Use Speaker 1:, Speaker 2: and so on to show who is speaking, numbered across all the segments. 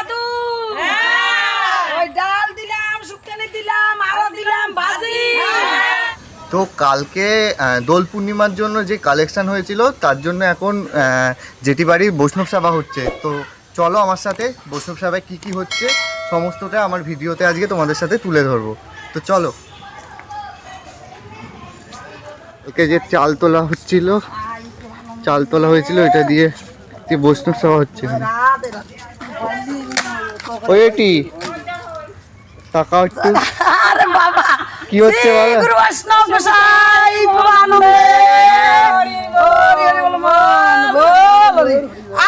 Speaker 1: দাদু ওই ডাল দিলাম, শুকনো দিলাম, আরো দিলাম ভাজি।
Speaker 2: তো কালকে দোল পূর্ণিমার জন্য যে কালেকশন হয়েছিল তার জন্য এখন জেঠি বাড়ির বৈষ্ণব সভা হচ্ছে। তো চলো আমার সাথে বৈষ্ণব সভায় কী কী হচ্ছে সমস্তটা আমার ভিডিওতে আজকে তোমাদের সাথে তুলে ধরবো। তো চলো। ওকে যে চাল তোলা হচ্ছিল, চাল তোলা হয়েছিল, এটা দিয়ে যে বৈষ্ণব সভা হচ্ছে। ওই এটি টাকা একটু
Speaker 1: আরে বাবা
Speaker 2: কি হচ্ছে বাবা?
Speaker 1: গুরু বৈষ্ণব গোসাই প্রাণে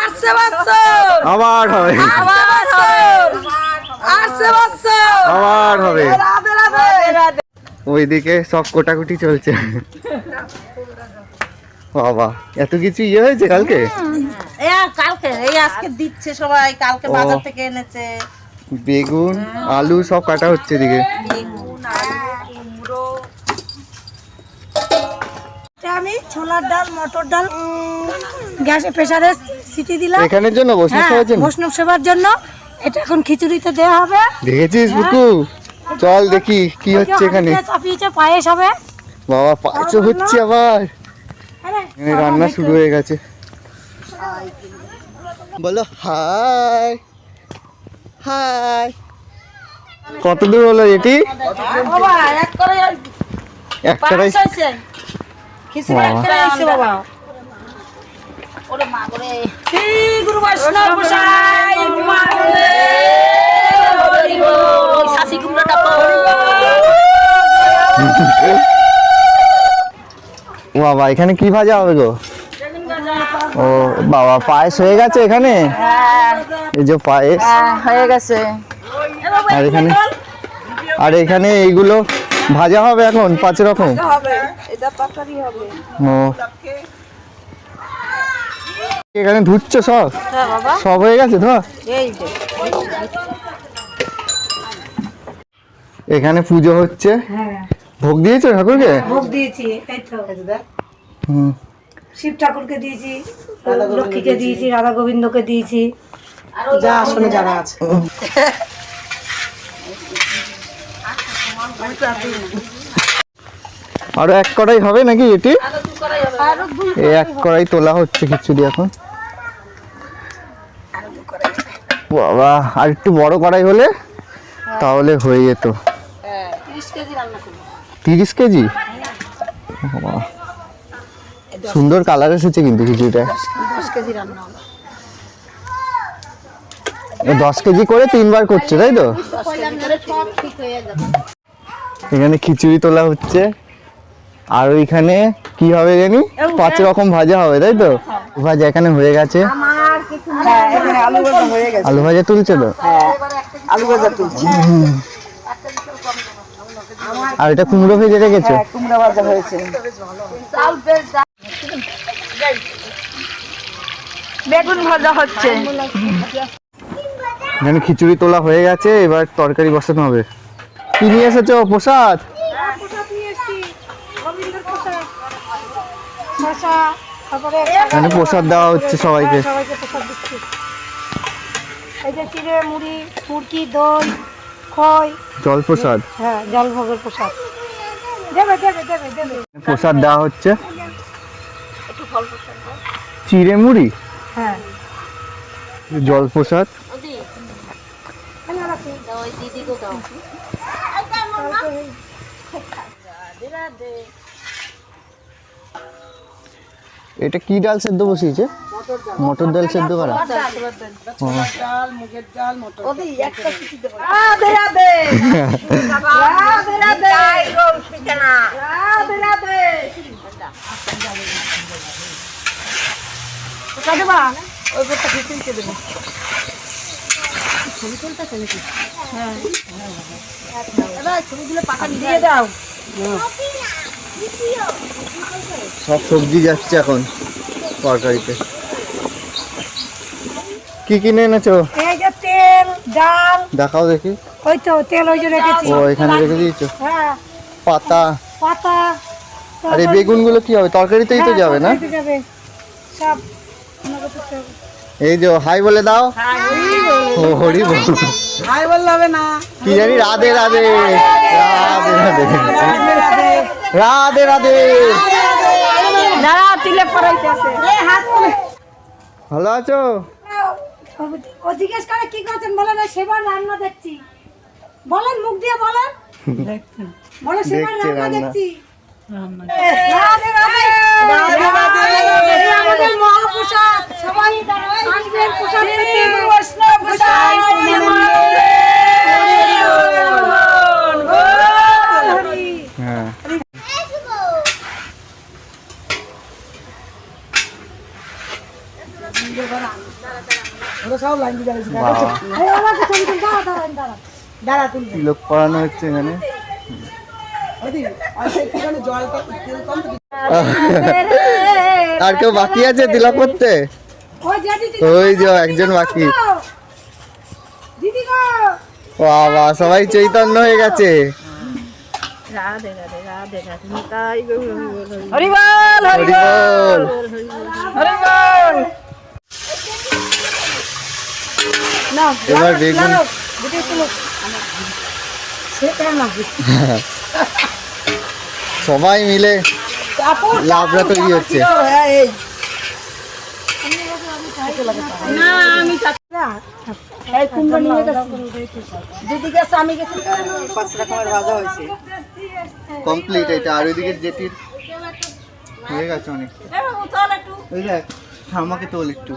Speaker 1: আসছে বছর
Speaker 2: আবার হবে,
Speaker 1: আসছে বছর
Speaker 2: আবার হবে।
Speaker 1: রাধে রাধে।
Speaker 2: ওইদিকে সব কোটাকুটি চলছে। বাবা এত কিছু ইয়ে হয়েছে কালকে?
Speaker 1: কালকে এই আজকে দিচ্ছে সবাই, কালকে বাজার থেকে এনেছে।
Speaker 2: বেগুন আলু সব কাটা হচ্ছে এদিকে।
Speaker 1: আমি ছোলার ডাল, মটর ডাল গ্যাসে প্রেসারে সিটি দিলাম
Speaker 2: এখানের জন্য বৈষ্ণব সভার জন্য,
Speaker 1: বৈষ্ণব সেবার জন্য। এটা এখন খিচুড়িতে দেওয়া হবে।
Speaker 2: দেখেছিস বুকু? চল দেখি কি হচ্ছে এখানে।
Speaker 1: চাপিয়েছে পায়েস হবে।
Speaker 2: বাবা পায়েস হচ্ছে আবার, এখানে রান্না শুরু হয়ে গেছে। বলো হাই হাই। কত দূর হলো এটি?
Speaker 1: বাবা এক করে
Speaker 2: এক কড়াই
Speaker 1: পায়েস হয়েছে, খিচুড়ি এক করে হয়েছে বাবা। ওরে মা করে শ্রী গুরু বৈষ্ণব গোসাই প্রাণে হরি বল। শাসি কুমড়াটা
Speaker 2: বাবা এখানে কি ভাজা হবে গো? ও বাবা পায়েস হয়ে গেছে এখানে। এই যে পায়েস
Speaker 1: হয়ে গেছে।
Speaker 2: আর এখানে এইগুলো ভাজা হবে এখন 5 রকম। ও এখানে ধুচ্ছ সব? সব হয়ে গেছে ধোয়া? এখানে পুজো হচ্ছে। ভোগ দিয়েছো ঠাকুরকে?
Speaker 1: ভোগ দিয়েছি, এই তো শিব ঠাকুরকে দিয়েছি, লক্ষ্মীকে দিয়েছি, রাধা গোবিন্দকে দিয়েছি, যা আসলে যারা আছে।
Speaker 2: আরো এক কড়াই হবে নাকি এটি? এই এক কড়াই তোলা হচ্ছে খিচুড়ি এখন। বাবা আর একটু বড় কড়াই হলে তাহলে হয়ে যেত। 30 কেজি? সুন্দর কালার এসেছে কিন্তু খিচুড়িটা। 10 কেজি করে 3 বার করছে তাই তো? এখানে খিচুড়ি তোলা হচ্ছে। আর ওইখানে কি হবে জানি 5 রকম ভাজা হবে তাই তো? ভাজা এখানে হয়ে গেছে। আলু ভাজা তুলছে তো?
Speaker 1: আলু ভাজা তুলছি।
Speaker 2: আর এটা কুমড়ো ভেজে রেখেছো?
Speaker 1: কুমড়া ভাজা হয়েছে, বেগুন ভাজা হচ্ছে।
Speaker 2: এখানে খিচুড়ি তোলা হয়ে গেছে, এবার তরকারি বসানো হবে। কি নিয়ে এসেছো প্রসাদ? এখানে প্রসাদ দেওয়া হচ্ছে সবাইকে।
Speaker 1: এই যে চিড়ে মুড়ি, মুরকি, দই, খই,
Speaker 2: জল প্রসাদ।
Speaker 1: হ্যাঁ জল ভোগের প্রসাদ দেবে দেবে দেবে দেবে।
Speaker 2: প্রসাদ দেওয়া হচ্ছে। চিড়ে মুড়ি,
Speaker 1: হ্যাঁ
Speaker 2: জল প্রসাদ। এটা কি ডাল সেদ্ধ বসিয়েছে? মটর ডাল সেদ্ধ করা। সব সবজি যাচ্ছে এখন তরকারিতে। কি কিনে এনেছো?
Speaker 1: এই যে তেল, ডাল
Speaker 2: দেখাও দেখি।
Speaker 1: ওই তো তেল ওই যে রেখেছি।
Speaker 2: ও এখানে রেখে দিয়েছো।
Speaker 1: হ্যাঁ
Speaker 2: পাতা।
Speaker 1: পাতা।
Speaker 2: আর এই বেগুনগুলো কি হবে? তরকারিতেই তো যাবে না?
Speaker 1: যাবে সব।
Speaker 2: এই যে হাই বলে দাও। ও হরি বল।
Speaker 1: হাই বললে হবে না।
Speaker 2: কি জানি রাধে রাধে রাধে রাধে রাধে রাধে।
Speaker 1: দাঁড়া তিলে পড়াইতে আছে।
Speaker 2: ভালো আছো?
Speaker 3: ও জিজ্ঞেস করে কি করছেন বলেন সেবার রান্না দেখছি বলেন মুখ দিয়ে বলেন বলো সেবার
Speaker 2: দেখছে
Speaker 3: রান্না
Speaker 2: রান্না।
Speaker 3: দেখছি রাধে রাধে রাধে রাধে এই আমাদের মহাপ্রসাদ সবাই আসবেন প্রসাদ পেতে বৈষ্ণব গোসাই
Speaker 2: হ্যাঁ বাবা,
Speaker 3: এই আমাকে ছবি তুল দাঁড়া
Speaker 2: তিলক পড়ানো হচ্ছে এখানে। আর কেউ বাকি আছে তিলক করতে?
Speaker 3: ওই জেঠি
Speaker 2: ওই যে একজন বাকি।
Speaker 3: দিদি গো
Speaker 2: বাবা সবাই চৈতন্য হয়ে গেছে।
Speaker 1: রাধে রাধে রাধে রাধে নিতাই গৌর হরি বল হরি
Speaker 2: হরি বল।
Speaker 1: হরি বল।
Speaker 3: না
Speaker 2: এবার বেগুন
Speaker 3: দিদি তুলো সে কেন
Speaker 2: সবাই মিলে
Speaker 3: আপু
Speaker 2: লাভরা তৈরি হচ্ছে।
Speaker 3: এই
Speaker 1: না আমি
Speaker 3: এই কুমড়ো নিয়ে গেছি দিদি গেছে আমি গেছি
Speaker 2: 5 রকমের ভাজা হয়েছে কমপ্লিট। এটা আর ওইদিকে জেটির হয়ে গেছে অনেক।
Speaker 1: চল একটু
Speaker 2: ওই দেখ আমাকে তোল একটু।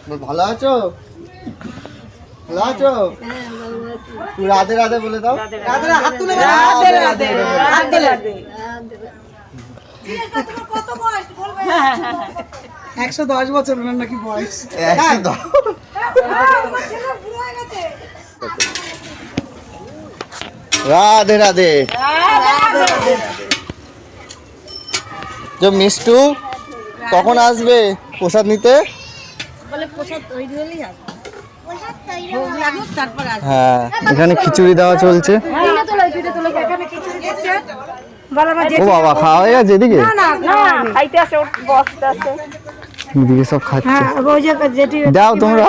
Speaker 2: বল, ভালো আছো? ভালো আছো? তুই রাধে রাধে বলে দাও।
Speaker 1: রাধে হাত তুলে
Speaker 2: রাধে
Speaker 1: রাধে
Speaker 2: রাধে
Speaker 1: রাধে রাধে।
Speaker 3: কত বয়স বলবে
Speaker 1: 110 বছর ওনার নাকি বয়স।
Speaker 2: একদম।
Speaker 3: ছেলে বুড়ো হয়ে গেছে
Speaker 2: রাধে রাধে। যে মিষ্টু কখন আসবে প্রসাদ নিতে?
Speaker 3: বলে প্রসাদ তৈরি হলেই আসবে ভোগ লাগুক তারপর আসবে
Speaker 2: হ্যাঁ এখানে খিচুড়ি দেওয়া চলছে।
Speaker 3: দিদি তোলে এখানে খিচুড়ি দিচ্ছে বলে আমার
Speaker 2: ও বাবা খাওয়া হয়ে গেছে এদিকে?
Speaker 3: না
Speaker 1: না খাইতে আছে ওর বসতে আছে।
Speaker 2: এদিকে সব খাচ্ছে।
Speaker 3: হ্যাঁ ওই যে যেটি
Speaker 2: দাও তোমরা।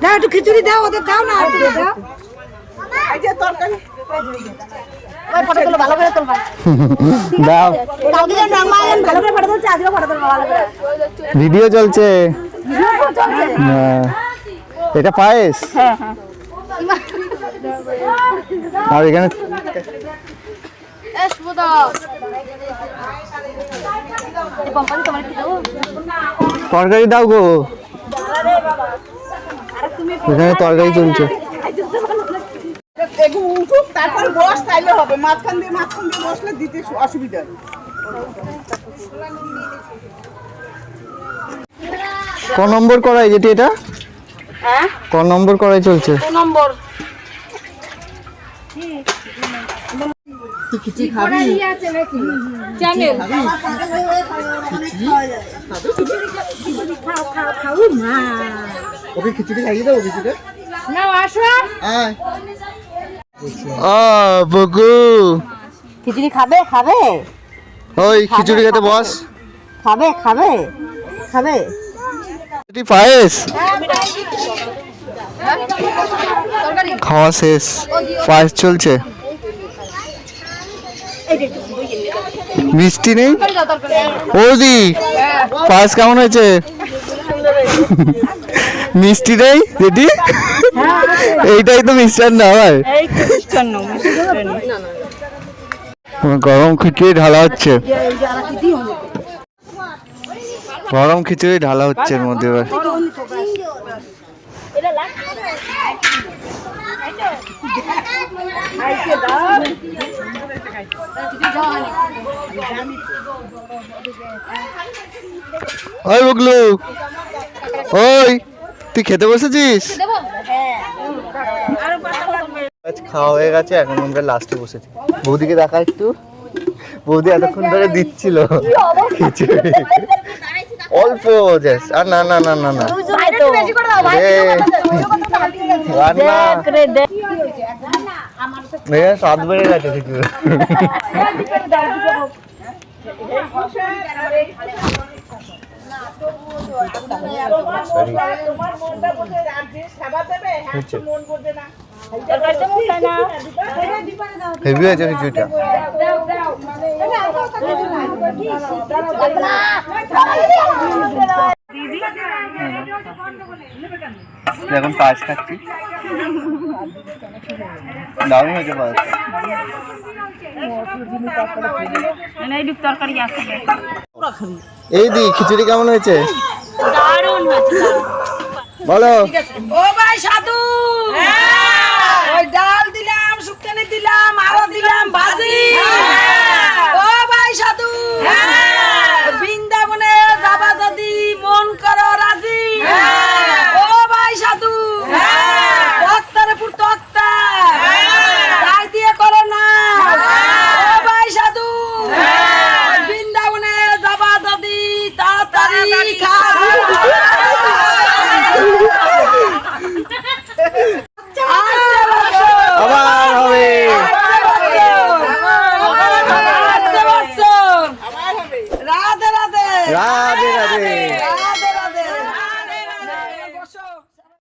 Speaker 3: দাও একটু খিচুড়ি দাও ওদের দাও না একটু দাও
Speaker 1: এই যে তরকারি
Speaker 3: ওই ফটো তুলো ভালো করে তুলবা
Speaker 2: দাও
Speaker 3: কাউকে যেন নামালেন ভালো করে ফটো তুলছে আজকে ফটো তুলবা ভালো করে
Speaker 2: ভিডিও চলছে। হ্যাঁ। এটা পায়েস।
Speaker 1: হ্যাঁ হ্যাঁ
Speaker 2: আর এখানে তরকারি দাও গো। এখানে তরকারি চলছে।
Speaker 1: এগু উঠুক তারপর বস তাইলে হবে। মাঝখান দিয়ে বসলে দিতে অসুবিধা হবে।
Speaker 2: ক নম্বর কড়াই যেটি এটা?
Speaker 1: হ্যাঁ
Speaker 2: ক নম্বর কড়াই চলছে?
Speaker 1: 2 নম্বর। চ্যানেল
Speaker 2: ওকে খিচুড়ি খাইয়ে দাও খিচুড়ি।
Speaker 1: নাও আসো।
Speaker 2: আয় ও বগু
Speaker 3: খিচুড়ি খাবে খাবে
Speaker 2: ওই খিচুড়ি খেতে বস।
Speaker 3: খাবে খাবে খাবে
Speaker 2: এটি পায়েস। খাওয়া শেষ পায়েস চলছে। মিষ্টি নেই ওদি পায়েস কেমন হয়েছে? মিষ্টি নেই যেটি এইটাই তো মিষ্টান্ন আবার।
Speaker 1: এই তো মিষ্টান্ন
Speaker 2: গরম খিচুড়ি ঢালা হচ্ছে। গরম খিচুড়ি ঢালা হচ্ছে এর মধ্যে এবার। ওই বগলু ওই তুই খেতে বসেছিস? আজ খাওয়া হয়ে গেছে এখন আমরা লাস্টে বসেছি। বৌদিকে দেখা একটু। বৌদি এতক্ষণ ধরে দিচ্ছিল খিচুড়ি অল্প জাস্ট। আর না না না না না স্বাদ বেড়ে গেছে খিচুড়ি।
Speaker 3: তোমার মনটা বলতে রাজ্যে সেবা দেবে হ্যাঁ তো মন বলবে না
Speaker 2: হেভি আছে খিচুড়িটা। এখন পায়েস খাচ্ছি, দারুণ হয়েছে পায়েস। এই দি খিচুড়ি কেমন হয়েছে? বলো।
Speaker 1: ও ভাই সাধু, ওই ডাল দিলাম, শুকনো দিলাম, আরো দিলাম ভাজি। ও ভাই সাধু, বৃন্দাবনে যাবা যদি মন করো রাজি। ও ভাই সাধু, তক্তারপুর তক্তা তাই দিয়ে করো না। ও ভাই সাধু, বৃন্দাবনে যাবা যদি তাড়াতাড়ি খাও।
Speaker 2: আবার হবে।
Speaker 1: রাধে রাধে
Speaker 2: রাধে রাধে।